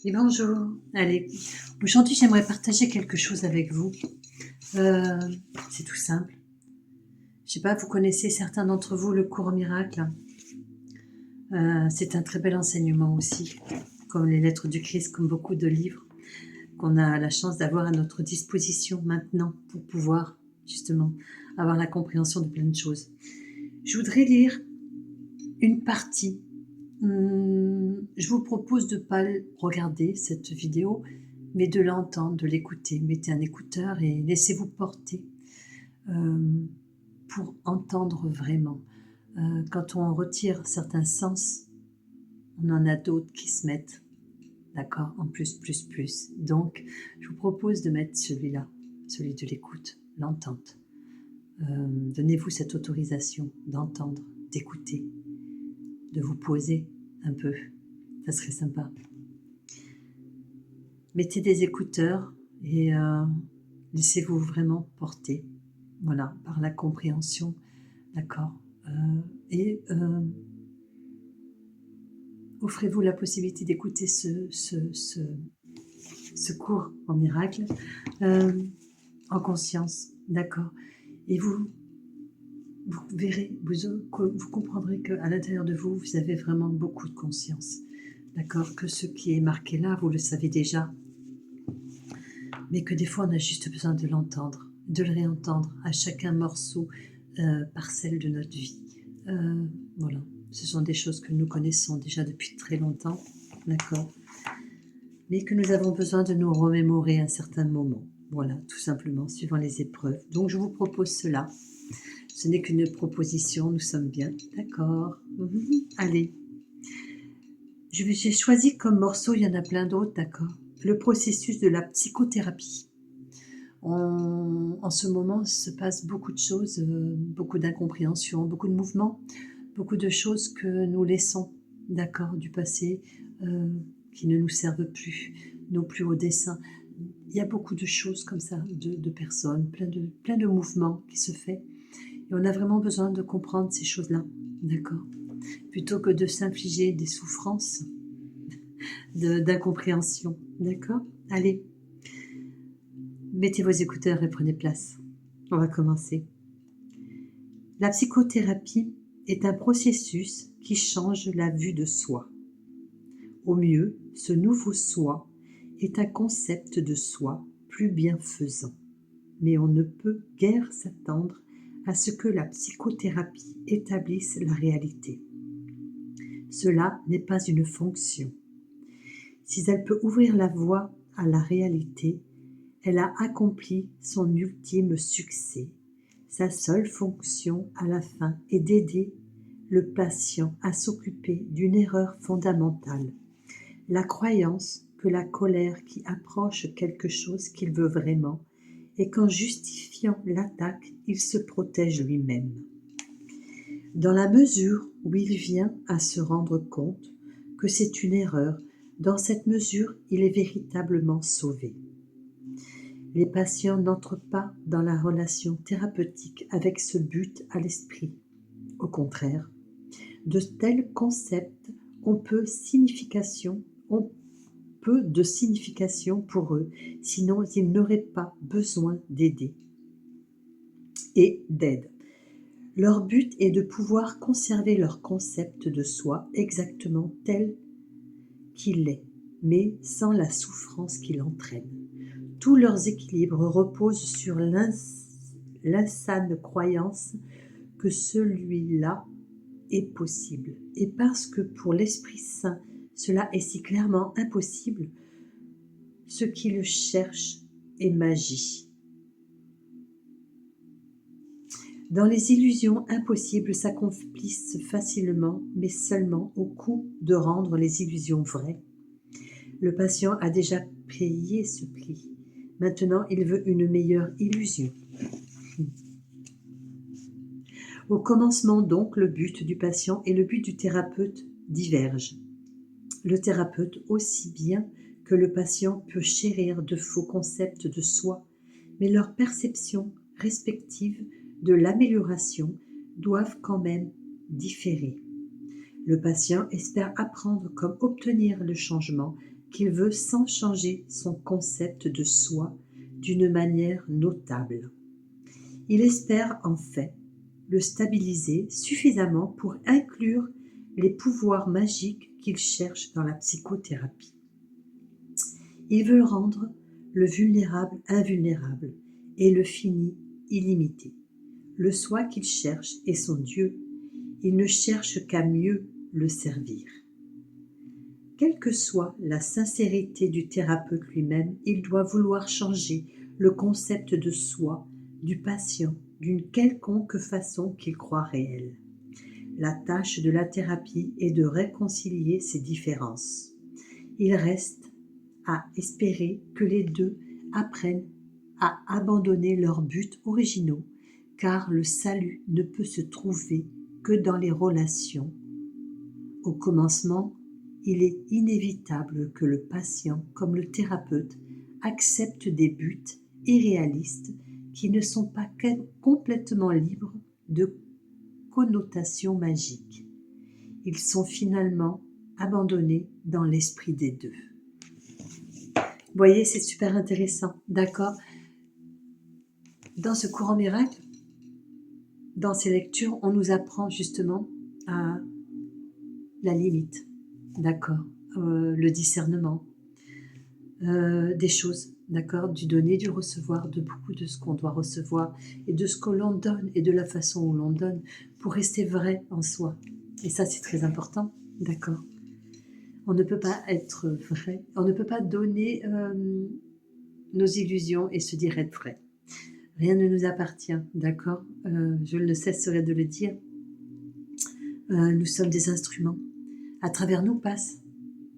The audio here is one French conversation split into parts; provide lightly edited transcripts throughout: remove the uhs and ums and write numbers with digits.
Et bonjour. Allez, aujourd'hui j'aimerais partager quelque chose avec vous. Euh, c'est tout simple. Je sais pas, vous connaissez certains d'entre vous le cours miracle. C'est un très bel enseignement aussi, comme les lettres du Christ, comme beaucoup de livres qu'on a la chance d'avoir à notre disposition maintenant pour pouvoir justement avoir la compréhension de plein de choses. Je voudrais lire une partie. Je vous propose de ne pas regarder cette vidéo, mais de l'entendre, de l'écouter. Mettez un écouteur et laissez-vous porter pour entendre vraiment. Quand on retire certains sens, on en a d'autres qui se mettent, d'accord, en plus. Donc, je vous propose de mettre celui-là, celui de l'écoute, l'entente. Donnez-vous cette autorisation d'entendre, d'écouter, de vous poser un peu. Ça serait sympa. Mettez des écouteurs et laissez-vous vraiment porter, voilà, par la compréhension, d'accord. Et offrez-vous la possibilité d'écouter ce cours en miracle en conscience, d'accord. Et vous verrez, vous comprendrez qu'à l'intérieur de vous, vous avez vraiment beaucoup de conscience, d'accord, que ce qui est marqué là, vous le savez déjà, mais que des fois on a juste besoin de l'entendre, de le réentendre à chacun morceau, parcelle de notre vie. Voilà, ce sont des choses que nous connaissons déjà depuis très longtemps, d'accord, mais que nous avons besoin de nous remémorer à un certain moment, voilà, tout simplement, suivant les épreuves. Donc je vous propose cela. Ce n'est qu'une proposition, nous sommes bien d'accord. Allez, j'ai choisi comme morceau, il y en a plein d'autres, d'accord, le processus de la psychothérapie. En ce moment, se passe beaucoup de choses, beaucoup d'incompréhension, beaucoup de mouvements, beaucoup de choses que nous laissons, d'accord, du passé, qui ne nous servent plus, nos plus hauts desseins. Il y a beaucoup de choses comme ça, de personnes, plein de mouvements qui se fait. Et on a vraiment besoin de comprendre ces choses-là, d'accord, plutôt que de s'infliger des souffrances d'incompréhension, d'accord. Allez, mettez vos écouteurs et prenez place. On va commencer. La psychothérapie est un processus qui change la vue de soi. Au mieux, ce nouveau soi est un concept de soi plus bienfaisant. Mais on ne peut guère s'attendre à ce que la psychothérapie établisse la réalité. Cela n'est pas une fonction. Si elle peut ouvrir la voie à la réalité, elle a accompli son ultime succès. Sa seule fonction à la fin est d'aider le patient à s'occuper d'une erreur fondamentale, la croyance que la colère qui approche quelque chose qu'il veut vraiment et qu'en justifiant l'attaque, il se protège lui-même. Dans la mesure où il vient à se rendre compte que c'est une erreur, dans cette mesure, il est véritablement sauvé. Les patients n'entrent pas dans la relation thérapeutique avec ce but à l'esprit. Au contraire, de tels concepts ont peu de signification pour eux, sinon ils n'auraient pas besoin d'aider et d'aide. Leur but est de pouvoir conserver leur concept de soi exactement tel qu'il est, mais sans la souffrance qu'il entraîne. Tous leurs équilibres reposent sur l'insane croyance que celui-là est possible. Et parce que pour l'Esprit Saint, cela est si clairement impossible, ce qui le cherche est magie. Dans les illusions impossibles s'accomplissent facilement, mais seulement au coût de rendre les illusions vraies. Le patient a déjà payé ce prix. Maintenant, il veut une meilleure illusion. Au commencement donc, le but du patient et le but du thérapeute divergent. Le thérapeute, aussi bien que le patient, peut chérir de faux concepts de soi, mais leurs perceptions respectives de l'amélioration doivent quand même différer. Le patient espère apprendre comment obtenir le changement, qu'il veut sans changer son concept de soi d'une manière notable. Il espère en fait le stabiliser suffisamment pour inclure les pouvoirs magiques qu'il cherche dans la psychothérapie. Il veut rendre le vulnérable invulnérable et le fini illimité. Le soi qu'il cherche est son Dieu. Il ne cherche qu'à mieux le servir. Quelle que soit la sincérité du thérapeute lui-même, il doit vouloir changer le concept de soi, du patient, d'une quelconque façon qu'il croit réelle. La tâche de la thérapie est de réconcilier ces différences. Il reste à espérer que les deux apprennent à abandonner leurs buts originaux, car le salut ne peut se trouver que dans les relations. Au commencement, il est inévitable que le patient, comme le thérapeute, accepte des buts irréalistes qui ne sont pas complètement libres de connotations magiques. Ils sont finalement abandonnés dans l'esprit des deux. Vous voyez, c'est super intéressant, d'accord? Dans ce courant miracle, dans ces lectures, on nous apprend justement à la limite, d'accord, le discernement des choses, d'accord, du donner, du recevoir, de beaucoup de ce qu'on doit recevoir et de ce que l'on donne et de la façon où l'on donne pour rester vrai en soi. Et ça, c'est très important, d'accord. On ne peut pas être vrai, on ne peut pas donner nos illusions et se dire être vrai. Rien ne nous appartient, d'accord, je ne cesserai de le dire. Nous sommes des instruments. À travers nous passe,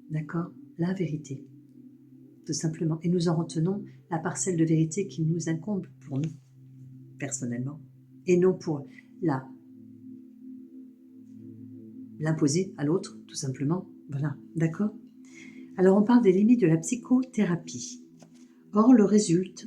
d'accord, la vérité, tout simplement. Et nous en retenons la parcelle de vérité qui nous incombe pour nous, personnellement, et non pour l'imposer à l'autre, tout simplement. Voilà, d'accord. Alors on parle des limites de la psychothérapie. Or, le résultat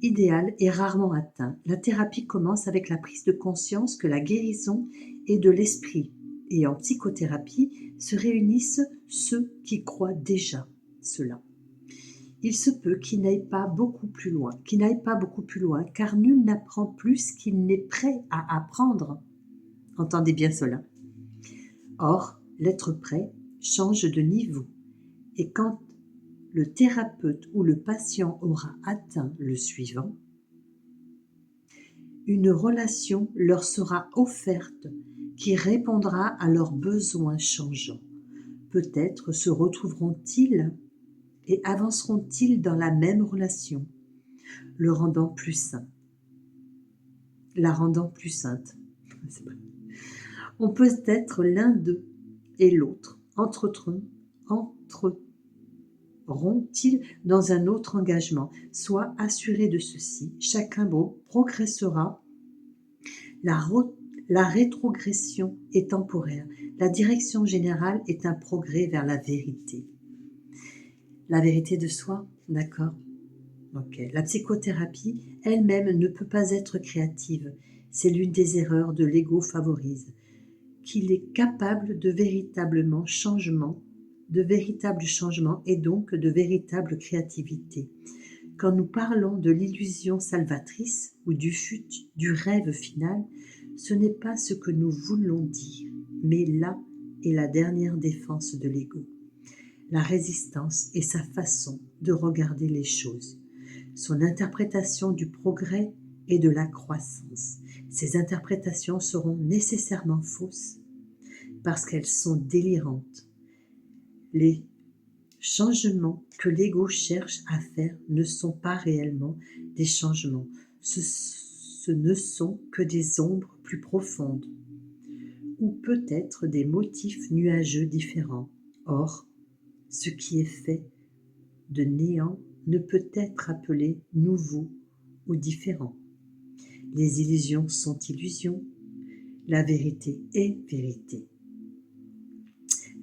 idéal est rarement atteint. La thérapie commence avec la prise de conscience que la guérison est de l'esprit. Et en psychothérapie se réunissent ceux qui croient déjà cela. Il se peut qu'ils n'aillent pas beaucoup plus loin, car nul n'apprend plus qu'il n'est prêt à apprendre. Entendez bien cela. Or, l'être prêt change de niveau. Et quand le thérapeute ou le patient aura atteint le suivant, une relation leur sera offerte qui répondra à leurs besoins changeants. Peut-être se retrouveront-ils et avanceront-ils dans la même relation, la rendant plus sainte. On peut être l'un d'eux et l'autre entreront-ils dans un autre engagement. Sois assuré de ceci, chacun progressera. La rétrogression est temporaire. La direction générale est un progrès vers la vérité. La vérité de soi, d'accord? Ok. La psychothérapie elle-même ne peut pas être créative. C'est l'une des erreurs de l'ego favorise. Qu'il est capable de véritables changements et donc de véritable créativité. Quand nous parlons de l'illusion salvatrice ou du rêve final, ce n'est pas ce que nous voulons dire, mais là est la dernière défense de l'ego. La résistance est sa façon de regarder les choses, son interprétation du progrès et de la croissance. Ces interprétations seront nécessairement fausses parce qu'elles sont délirantes. Les changements que l'ego cherche à faire ne sont pas réellement des changements. Ce ne sont que des ombres plus profondes, ou peut-être des motifs nuageux différents. Or, ce qui est fait de néant ne peut être appelé nouveau ou différent. Les illusions sont illusions, la vérité est vérité.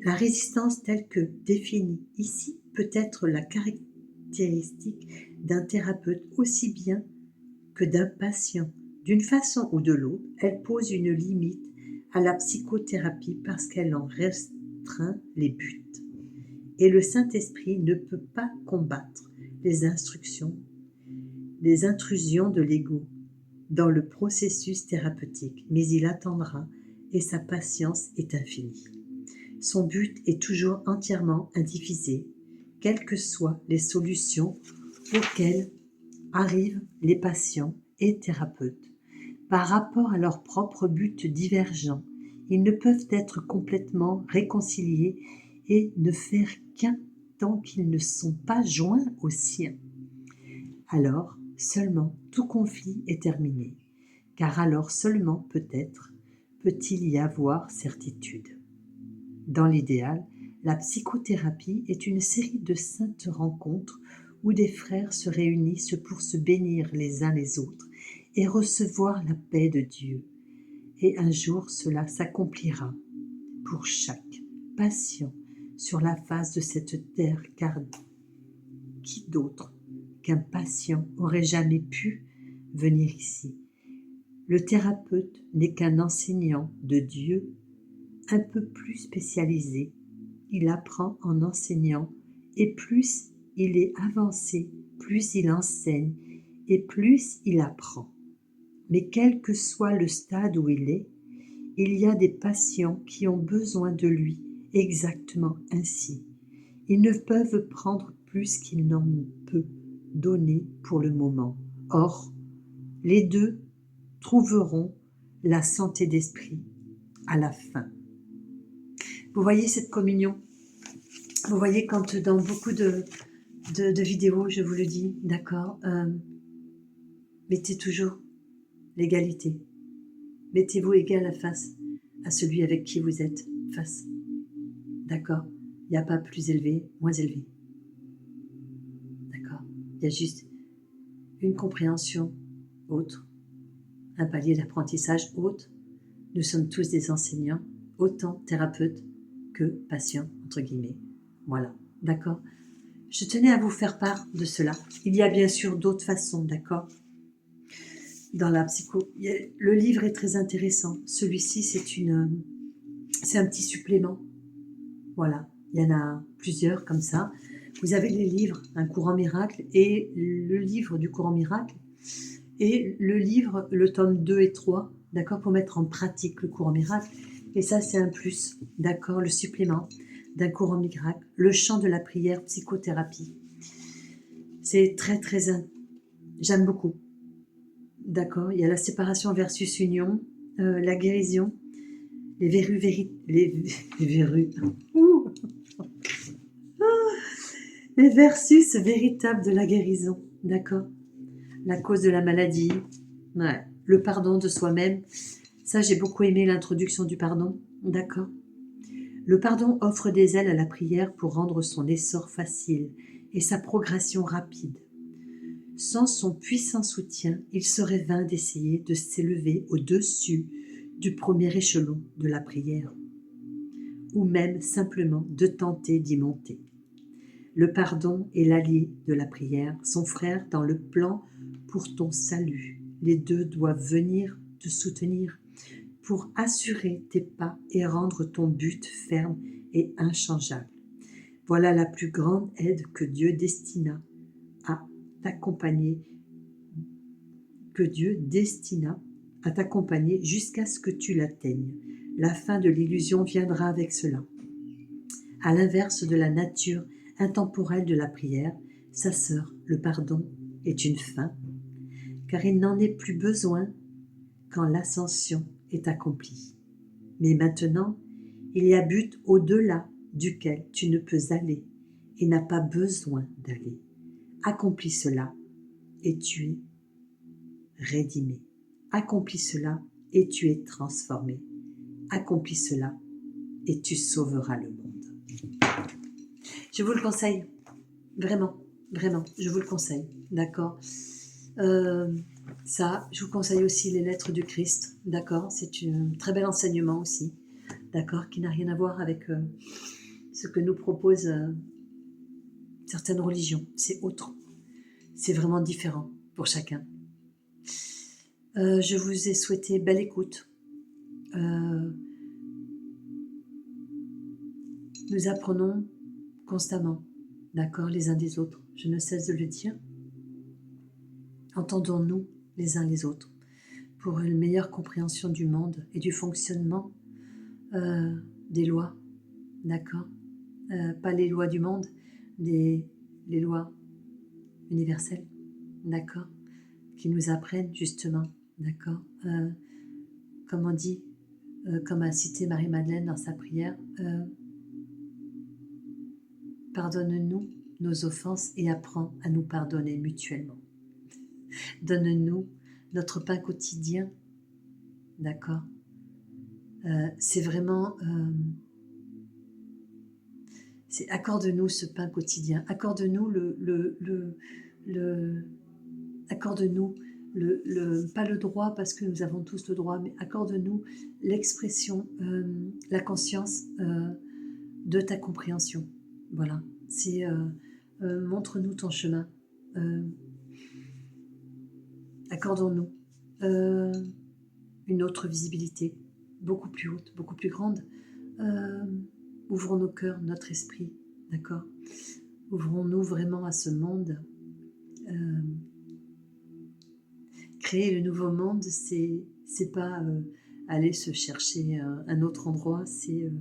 La résistance telle que définie ici peut être la caractéristique d'un thérapeute aussi bien que d'un patient. D'une façon ou de l'autre, elle pose une limite à la psychothérapie parce qu'elle en restreint les buts. Et le Saint-Esprit ne peut pas combattre les intrusions de l'ego dans le processus thérapeutique, mais il attendra et sa patience est infinie. Son but est toujours entièrement indivisé, quelles que soient les solutions auxquelles arrivent les patients et thérapeutes. Par rapport à leurs propres buts divergents, ils ne peuvent être complètement réconciliés et ne faire qu'un tant qu'ils ne sont pas joints aux siens. Alors seulement tout conflit est terminé, car alors seulement peut-être peut-il y avoir certitude. Dans l'idéal, la psychothérapie est une série de saintes rencontres où des frères se réunissent pour se bénir les uns les autres et recevoir la paix de Dieu. Et un jour cela s'accomplira pour chaque patient sur la face de cette terre, car qui d'autre qu'un patient aurait jamais pu venir ici? Le thérapeute n'est qu'un enseignant de Dieu un peu plus spécialisé. Il apprend en enseignant, et plus il est avancé, plus il enseigne, et plus il apprend. Mais quel que soit le stade où il y a des patients qui ont besoin de lui exactement ainsi. Ils ne peuvent prendre plus qu'il n'en peut donner pour le moment. Or, les deux trouveront la santé d'esprit à la fin. Vous voyez cette communion? Vous voyez quand dans beaucoup de vidéos, je vous le dis, d'accord, mettez toujours l'égalité. Mettez-vous égal à face à celui avec qui vous êtes face. D'accord? Il n'y a pas plus élevé, moins élevé. D'accord? Il y a juste une compréhension autre, un palier d'apprentissage autre. Nous sommes tous des enseignants, autant thérapeutes que patients, entre guillemets. Voilà, d'accord? Je tenais à vous faire part de cela. Il y a bien sûr d'autres façons, d'accord? Dans la psycho, le livre est très intéressant. Celui-ci, c'est un petit supplément. Voilà, il y en a plusieurs comme ça. Vous avez les livres, un courant miracle, et le livre du courant miracle, et le livre, le tome 2 et 3, d'accord, pour mettre en pratique le courant miracle. Et ça, c'est un plus, d'accord, le supplément d'un courant miracle, le chant de la prière, psychothérapie. C'est très, très... J'aime beaucoup. D'accord, il y a la séparation versus union, la guérison, les verrues... les verrues... Ouh. Les versus véritables de la guérison, d'accord? La cause de la maladie, ouais. Le pardon de soi-même. Ça, j'ai beaucoup aimé l'introduction du pardon, d'accord? Le pardon offre des ailes à la prière pour rendre son essor facile et sa progression rapide. Sans son puissant soutien, il serait vain d'essayer de s'élever au-dessus du premier échelon de la prière, ou même simplement de tenter d'y monter. Le pardon est l'allié de la prière, son frère dans le plan pour ton salut. Les deux doivent venir te soutenir pour assurer tes pas et rendre ton but ferme et inchangeable. Voilà la plus grande aide que Dieu destina à t'accompagner, jusqu'à ce que tu l'atteignes. La fin de l'illusion viendra avec cela. À l'inverse de la nature intemporelle de la prière, sa sœur, le pardon, est une fin, car il n'en est plus besoin quand l'ascension est accomplie. Mais maintenant, il y a but au-delà duquel tu ne peux aller et n'as pas besoin d'aller. Accomplis cela et tu es rédimé. Accomplis cela et tu es transformé. Accomplis cela et tu sauveras le monde. Je vous le conseille, vraiment, vraiment, je vous le conseille, d'accord? Ça, je vous conseille aussi les lettres du Christ, d'accord? C'est un très bel enseignement aussi, d'accord? Qui n'a rien à voir avec ce que nous proposent certaines religions. C'est autre, c'est vraiment différent pour chacun. Je vous ai souhaité belle écoute. Nous apprenons constamment, d'accord, les uns des autres. Je ne cesse de le dire. Entendons-nous les uns les autres pour une meilleure compréhension du monde et du fonctionnement des lois, d'accord, pas les lois du monde, les lois universelles, d'accord, qui nous apprennent justement, d'accord, comme on dit, comme a cité Marie-Madeleine dans sa prière, pardonne-nous nos offenses et apprends à nous pardonner mutuellement. Donne-nous notre pain quotidien, d'accord. C'est vraiment, c'est accorde-nous ce pain quotidien, accorde-nous accorde-nous pas le droit parce que nous avons tous le droit, mais accorde-nous l'expression, la conscience de ta compréhension. Voilà, c'est montre-nous ton chemin. Accordons-nous une autre visibilité, beaucoup plus haute, beaucoup plus grande. Ouvrons nos cœurs, notre esprit, d'accord. Ouvrons-nous vraiment à ce monde. Créer le nouveau monde, c'est pas aller se chercher un autre endroit, c'est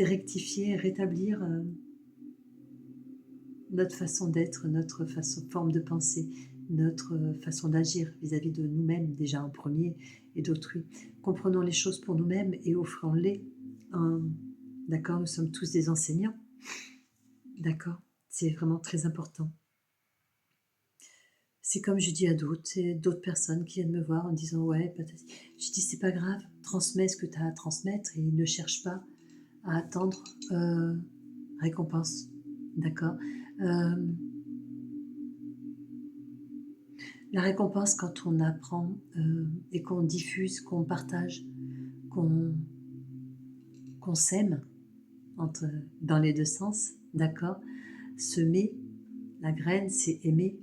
rectifier, rétablir notre façon d'être, notre forme de penser, notre façon d'agir vis-à-vis de nous-mêmes déjà en premier et d'autrui. Comprenons les choses pour nous-mêmes et offrons-les. D'accord, nous sommes tous des enseignants. D'accord, c'est vraiment très important. C'est comme je dis à d'autres personnes qui viennent me voir en disant ouais, peut-être. Je dis c'est pas grave, transmets ce que tu as à transmettre et ne cherche pas à attendre récompense. D'accord. La récompense quand on apprend et qu'on diffuse, qu'on partage, qu'on s'aime dans les deux sens, d'accord. Semer la graine, c'est aimer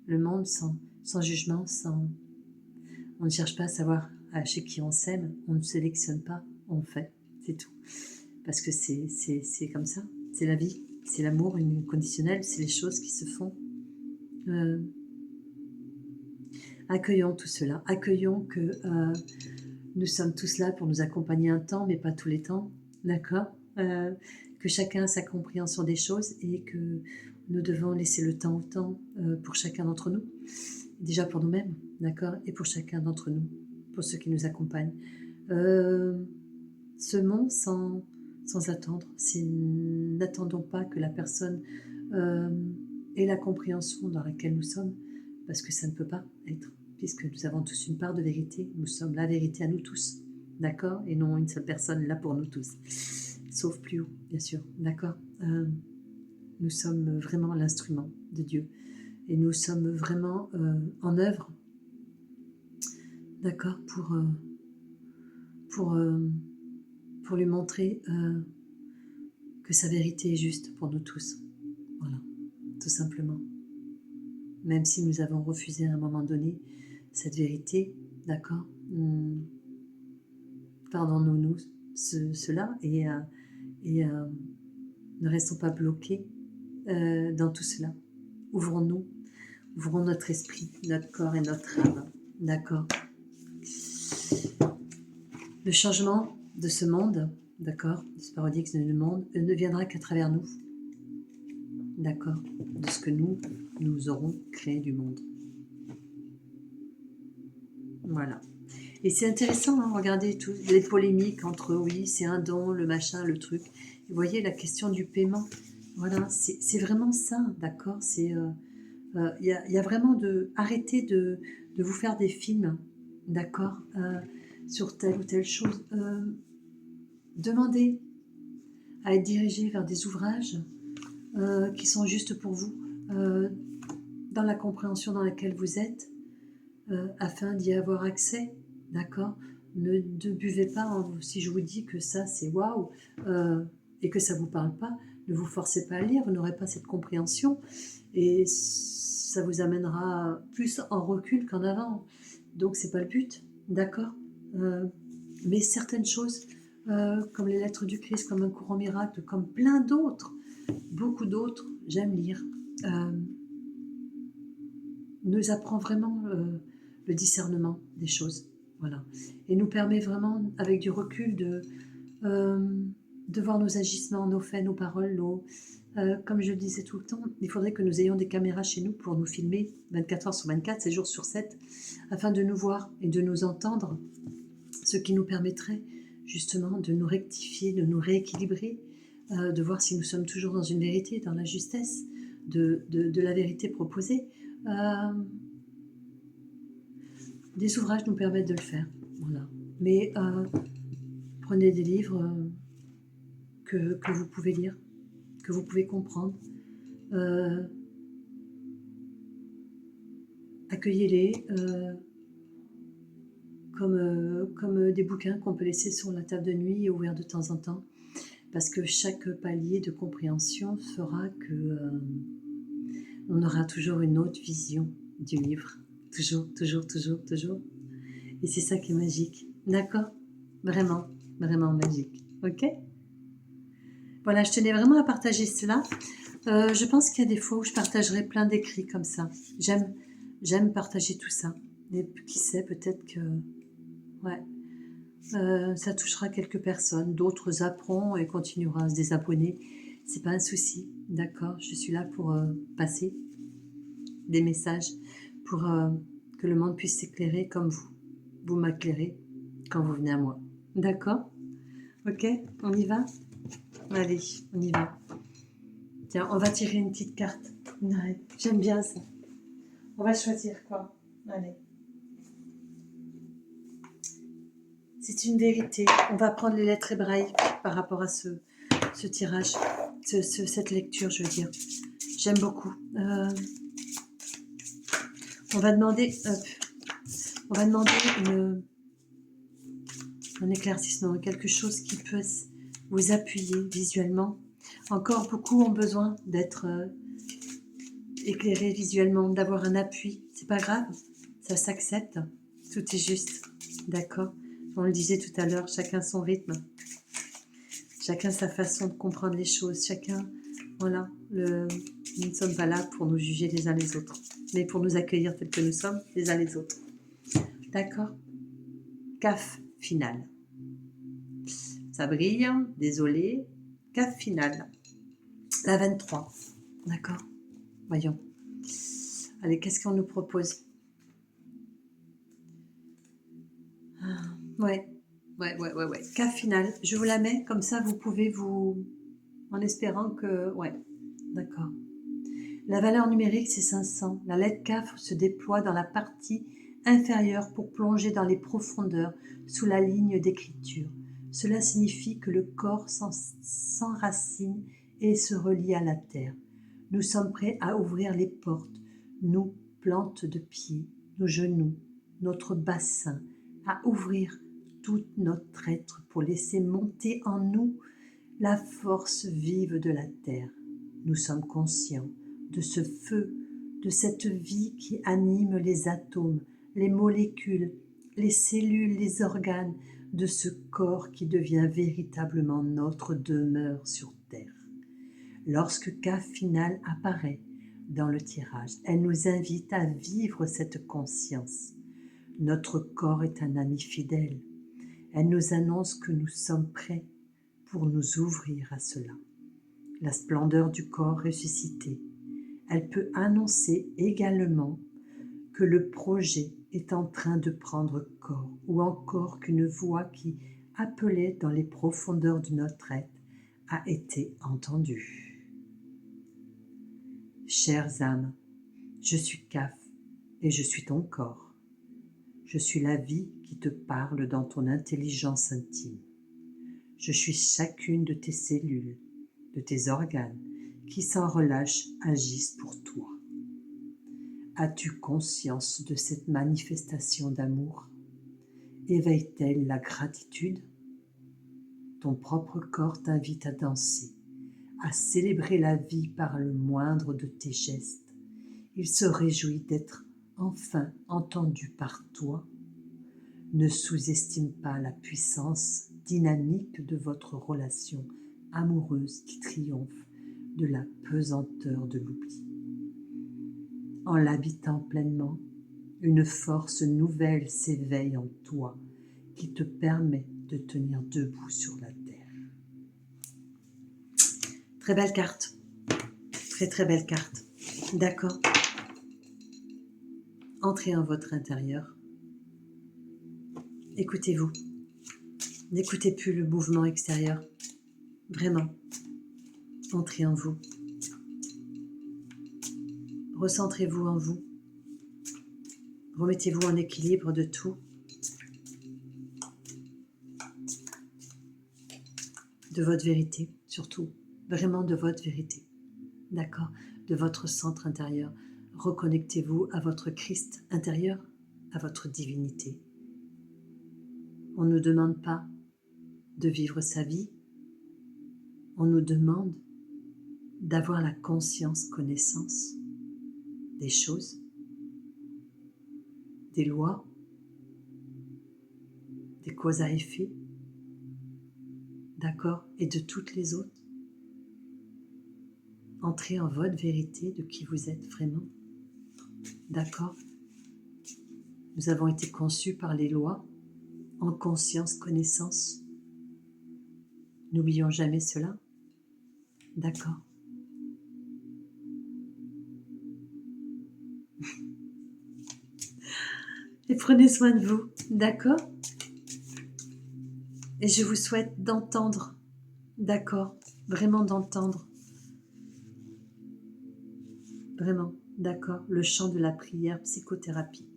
le monde sans jugement, on ne cherche pas à savoir chez qui on s'aime, on ne sélectionne pas, on fait, c'est tout. Parce que c'est comme ça, c'est la vie, c'est l'amour inconditionnel, c'est les choses qui se font. Accueillons tout cela, accueillons que nous sommes tous là pour nous accompagner un temps, mais pas tous les temps, d'accord, que chacun a sa compréhension des choses et que nous devons laisser le temps au temps pour chacun d'entre nous, déjà pour nous-mêmes, d'accord, et pour chacun d'entre nous, pour ceux qui nous accompagnent. Semons sans attendre, n'attendons pas que la personne ait la compréhension dans laquelle nous sommes, parce que ça ne peut pas être, puisque nous avons tous une part de vérité, nous sommes la vérité à nous tous, d'accord, et non une seule personne là pour nous tous, sauf plus haut, bien sûr, d'accord. Nous sommes vraiment l'instrument de Dieu, et nous sommes vraiment en œuvre, d'accord, pour lui montrer que sa vérité est juste pour nous tous. Voilà, tout simplement. Même si nous avons refusé à un moment donné cette vérité, d'accord, pardonnons-nous cela et ne restons pas bloqués dans tout cela. Ouvrons-nous, ouvrons notre esprit, notre corps et notre âme, d'accord. Le changement de ce monde, d'accord, de ce paradix de monde, ne viendra qu'à travers nous, d'accord, de ce que nous aurons créé du monde. Voilà. Et c'est intéressant, hein, regardez toutes les polémiques entre oui, c'est un don, le machin, le truc. Vous voyez la question du paiement. Voilà, c'est vraiment ça, d'accord. C'est y a vraiment arrêtez de vous faire des films, d'accord, sur telle ou telle chose. Demandez à être dirigé vers des ouvrages qui sont justes pour vous, dans la compréhension dans laquelle vous êtes, afin d'y avoir accès, d'accord. Ne buvez pas, si je vous dis que ça c'est waouh, et que ça ne vous parle pas, ne vous forcez pas à lire, vous n'aurez pas cette compréhension, et ça vous amènera plus en recul qu'en avant, donc c'est pas le but, d'accord. Mais certaines choses comme les lettres du Christ, comme un courant miracle, comme plein d'autres, beaucoup d'autres, j'aime lire, nous apprend vraiment le discernement des choses. Voilà. Et nous permet vraiment, avec du recul, de voir nos agissements, nos faits, nos paroles, comme je le disais tout le temps, il faudrait que nous ayons des caméras chez nous pour nous filmer 24 heures sur 24, 7 jours sur 7, afin de nous voir et de nous entendre, ce qui nous permettrait justement de nous rectifier, de nous rééquilibrer, de voir si nous sommes toujours dans une vérité, dans la justesse de la vérité proposée. Des ouvrages nous permettent de le faire, voilà. Mais prenez des livres que vous pouvez lire, que vous pouvez comprendre. Accueillez-les comme des bouquins qu'on peut laisser sur la table de nuit et ouvrir de temps en temps, parce que chaque palier de compréhension fera que on aura toujours une autre vision du livre, toujours. Et c'est ça qui est magique, d'accord? Vraiment, vraiment magique, ok? Voilà, je tenais vraiment à partager cela. Je pense qu'il y a des fois où je partagerai plein d'écrits comme ça. J'aime partager tout ça. Et qui sait, peut-être que ouais, ça touchera quelques personnes. D'autres zapperont et continueront à se désabonner. C'est pas un souci, d'accord? Je suis là pour passer des messages, pour que le monde puisse s'éclairer comme vous. Vous m'éclairez quand vous venez à moi. D'accord? Ok? On y va? Allez, on y va. Tiens, on va tirer une petite carte. Ouais, j'aime bien ça. On va choisir quoi? Allez. C'est une vérité. On va prendre les lettres hébraïques par rapport à ce tirage, cette lecture, je veux dire. J'aime beaucoup. On va demander un éclaircissement, quelque chose qui peut vous appuyer visuellement. Encore beaucoup ont besoin d'être éclairés visuellement, d'avoir un appui. C'est pas grave, ça s'accepte. Tout est juste, d'accord? On le disait tout à l'heure, chacun son rythme, chacun sa façon de comprendre les choses, chacun, voilà, nous ne sommes pas là pour nous juger les uns les autres, mais pour nous accueillir tels que nous sommes les uns les autres. D'accord? CAF final. Ça brille, désolé. CAF final. La 23. D'accord? Voyons. Allez, qu'est-ce qu'on nous propose? Ouais. CAF final. Je vous la mets, comme ça vous pouvez vous... En espérant que... Ouais, d'accord. La valeur numérique, c'est 500. La lettre CAF se déploie dans la partie inférieure pour plonger dans les profondeurs sous la ligne d'écriture. Cela signifie que le corps s'enracine et se relie à la terre. Nous sommes prêts à ouvrir les portes, nous, plantes de pied, nos genoux, notre bassin, à ouvrir tout notre être pour laisser monter en nous la force vive de la terre. Nous sommes conscients de ce feu, de cette vie qui anime les atomes, les molécules, les cellules, les organes, de ce corps qui devient véritablement notre demeure sur terre. Lorsque K final apparaît dans le tirage, elle nous invite à vivre cette conscience. Notre corps est un ami fidèle. Elle nous annonce que nous sommes prêts pour nous ouvrir à cela. La splendeur du corps ressuscité. Elle peut annoncer également que le projet est en train de prendre corps, ou encore qu'une voix qui appelait dans les profondeurs de notre être a été entendue. Chères âmes, je suis CAF et je suis ton corps. Je suis la vie qui te parle dans ton intelligence intime. Je suis chacune de tes cellules, de tes organes, qui sans relâche agissent pour toi. As-tu conscience de cette manifestation d'amour? Éveille-t-elle la gratitude? Ton propre corps t'invite à danser, à célébrer la vie par le moindre de tes gestes. Il se réjouit d'être enfin entendu par toi. ne sous-estime pas la puissance dynamique de votre relation amoureuse qui triomphe de la pesanteur de l'oubli. En l'habitant pleinement, une force nouvelle s'éveille en toi qui te permet de tenir debout sur la terre. Très belle carte. Très très belle carte. D'accord. Entrez en votre intérieur. Écoutez-vous. N'écoutez plus le mouvement extérieur. Vraiment. Entrez en vous. Recentrez-vous en vous. Remettez-vous en équilibre de tout. De votre vérité, surtout. Vraiment de votre vérité. D'accord? De votre centre intérieur. Reconnectez-vous à votre Christ intérieur, à votre divinité. On ne nous demande pas de vivre sa vie. On nous demande d'avoir la conscience, connaissance des choses, des lois, des causes à effet, d'accord, et de toutes les autres. Entrez en votre vérité de qui vous êtes vraiment, d'accord. Nous avons été conçus par les lois, en conscience, connaissance. N'oublions jamais cela, d'accord. Et prenez soin de vous, d'accord? Et je vous souhaite d'entendre, d'accord? Vraiment d'entendre. Vraiment, d'accord? Le chant de la prière, psychothérapie.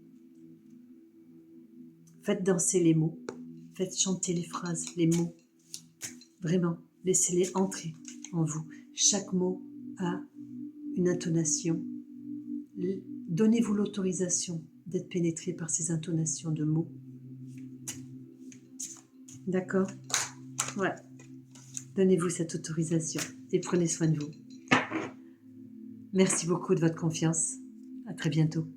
Faites danser les mots. Faites chanter les phrases, les mots. Vraiment, laissez-les entrer en vous. Chaque mot a une intonation. Donnez-vous l'autorisation d'être pénétré par ces intonations de mots. D'accord? Ouais. Donnez-vous cette autorisation et prenez soin de vous. Merci beaucoup de votre confiance. À très bientôt.